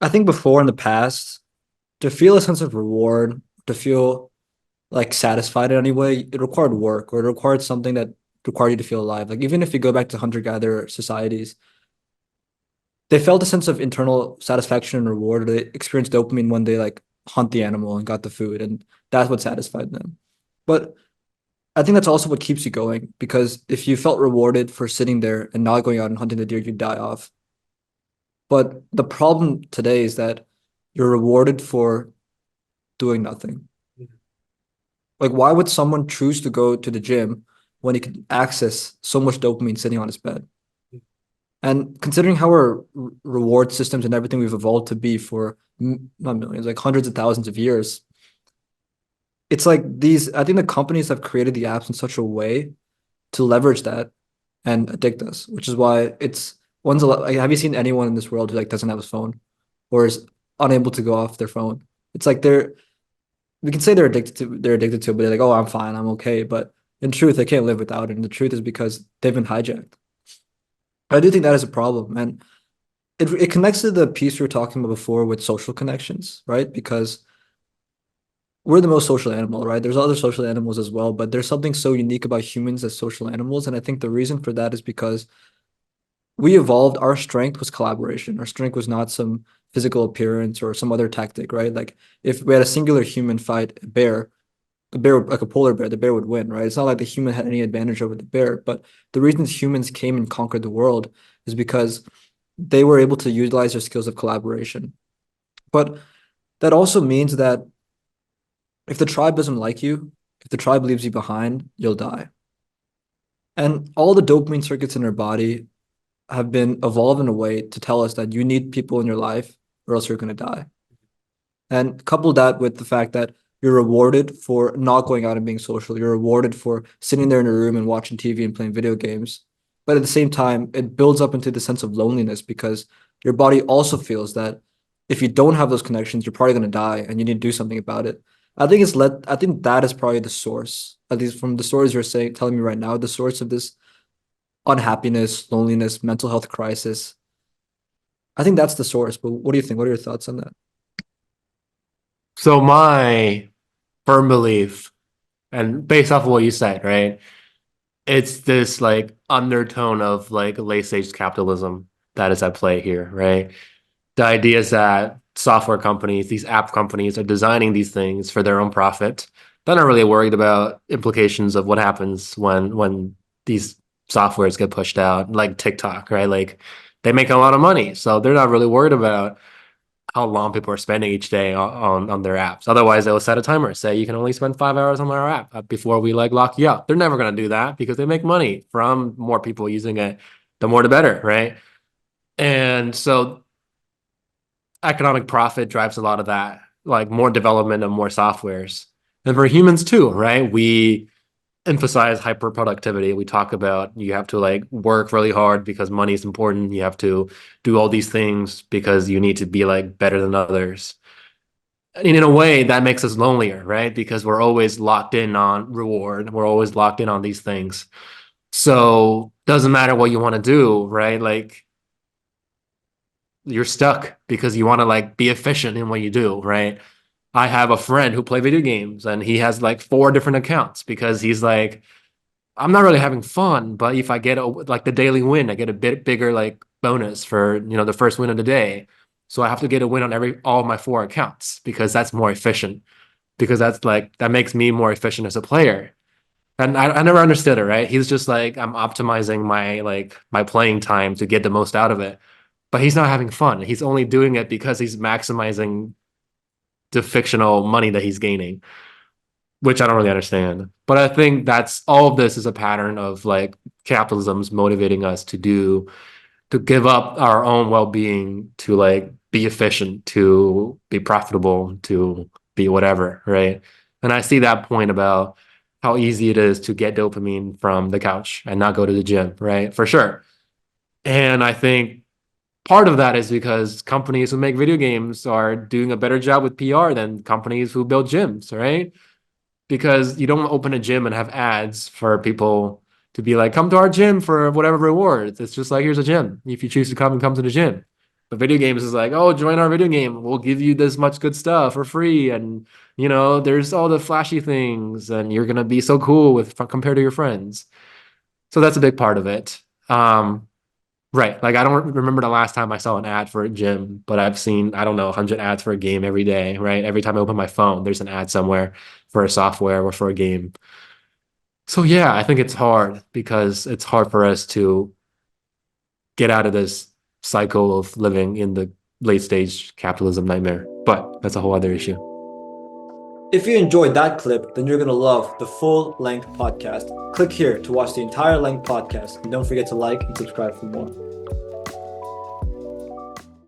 I think before in the past, to feel a sense of reward, to feel like satisfied in any way, it required work or it required something that required you to feel alive. Like even if you go back to hunter-gatherer societies, they felt a sense of internal satisfaction and reward, or they experienced dopamine when they like hunt the animal and got the food, and that's what satisfied them. But I think that's also what keeps you going because if you felt rewarded for sitting there and not going out and hunting the deer, you'd die off. But the problem today is that you're rewarded for doing nothing. Like, why would someone choose to go to the gym when he can access so much dopamine sitting on his bed? And considering how our reward systems and everything we've evolved to be for not millions, like hundreds of thousands of years, it's like I think the companies have created the apps in such a way to leverage that and addict us, which is why like, have you seen anyone in this world who like doesn't have a phone or is unable to go off their phone? It's like we can say they're addicted to it, but they're like, oh, I'm fine, I'm okay. But in truth, they can't live without it. And the truth is because they've been hijacked. I do think that is a problem. And it connects to the piece we were talking about before with social connections, right? Because we're the most social animal, right? There's other social animals as well, but there's something so unique about humans as social animals. And I think the reason for that is because we evolved, our strength was collaboration. Our strength was not some physical appearance or some other tactic, right? Like if we had a singular human fight a bear like a polar bear, the bear would win, right? It's not like the human had any advantage over the bear, but the reasons humans came and conquered the world is because they were able to utilize their skills of collaboration. But that also means that if the tribe doesn't like you, if the tribe leaves you behind, you'll die. And all the dopamine circuits in our body have been evolved in a way to tell us that you need people in your life or else you're going to die. And couple that with the fact that you're rewarded for not going out and being social. You're rewarded for sitting there in a room and watching TV and playing video games. But at the same time, it builds up into the sense of loneliness because your body also feels that if you don't have those connections, you're probably going to die and you need to do something about it. I think that is probably the source, at least from the stories you're telling me right now, the source of this unhappiness, loneliness, mental health crisis. I think that's the source. But what do you think? What are your thoughts on that? So my firm belief, and based off of what you said, right? It's this like undertone of like late stage capitalism that is at play here, right? The idea is that software companies, these app companies, are designing these things for their own profit. They're not really worried about implications of what happens when these softwares get pushed out, like TikTok, right? Like they make a lot of money, so they're not really worried about how long people are spending each day on their apps. Otherwise, they'll set a timer, say you can only spend 5 hours on our app before we like lock you out. They're never going to do that because they make money from more people using it. The more, the better, right? And so economic profit drives a lot of that, like more development of more softwares. And for humans too, right? We emphasize hyper productivity. We talk about you have to like work really hard because money is important. You have to do all these things because you need to be like better than others. And in a way, that makes us lonelier, right? Because we're always locked in on reward. We're always locked in on these things. So doesn't matter what you want to do, right? Like you're stuck because you want to like be efficient in what you do, right? I have a friend who play video games and he has like four different accounts because he's like, I'm not really having fun, but if I get like the daily win, I get a bit bigger like bonus for, the first win of the day. So I have to get a win on all of my four accounts because that's more efficient because that makes me more efficient as a player. And I never understood it, right? He's just like, I'm optimizing my playing time to get the most out of it. But he's not having fun. He's only doing it because he's maximizing the fictional money that he's gaining, which I don't really understand. But I think that's all of this is a pattern of like capitalism's motivating us to give up our own well-being to like be efficient, to be profitable, to be whatever, right? And I see that point about how easy it is to get dopamine from the couch and not go to the gym, right? For sure. And I think part of that is because companies who make video games are doing a better job with PR than companies who build gyms, right? Because you don't open a gym and have ads for people to be like, come to our gym for whatever rewards. It's just like, here's a gym. If you choose to come and come to the gym. But video games is like, oh, join our video game. We'll give you this much good stuff for free. And, there's all the flashy things and you're going to be so cool with compared to your friends. So that's a big part of it. Right. Like I don't remember the last time I saw an ad for a gym, but I've seen, I don't know, 100 ads for a game every day, right? Every time I open my phone, there's an ad somewhere for a software or for a game. So yeah, I think it's hard because it's hard for us to get out of this cycle of living in the late stage capitalism nightmare. But that's a whole other issue. If you enjoyed that clip, then you're going to love the full length podcast. Click here to watch the entire length podcast and don't forget to like and subscribe for more.